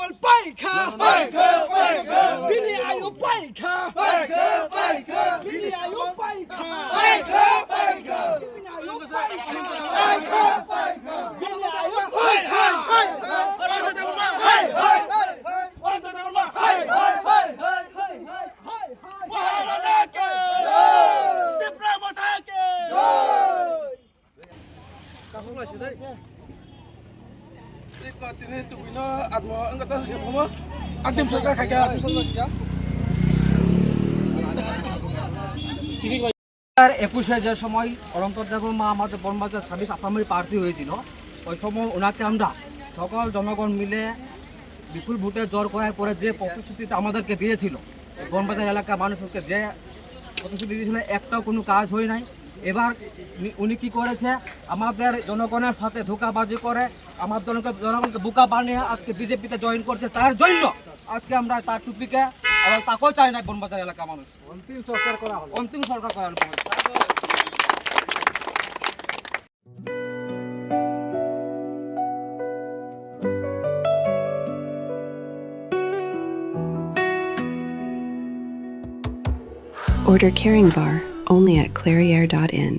Jamal Baika. Billy Ayo Baika. Billy Ayo Baika. Billy Ayo Ini tubuhnya atmo angkatan semua antim surga kagak. 21 যে সময় অনন্তর দেব মা আমাদের বনবাজার 26 আসামের প্রার্থী হয়েছিল, ওই সময় ওনাকে আমরা সকল জনগণ মিলে বিপুল ভোটে জয় করার পরে যে প্রতিশ্রুতিটা আমাদেরকে দিয়েছিল, বনবাজার এলাকার মানুষকে যে প্রতিশ্রুতি দিয়েছিল, একটাও কোনো কাজ হয় নাই। এবার উনি কি করেছে, আমাদের জনগণের সাথে ধোঁকাবাজি করে আমাদের জনগণকে বোকা বানিয়ে আজকে বিজেপিতে জয়েন করছে। তার জন্য আজকে আমরা তার টুপিকে আবার তাকেও চাই না বনবাজার এলাকার মানুষ। অন্তিম সরকার করা হলো। Order Caring Bar only at clairiere.in.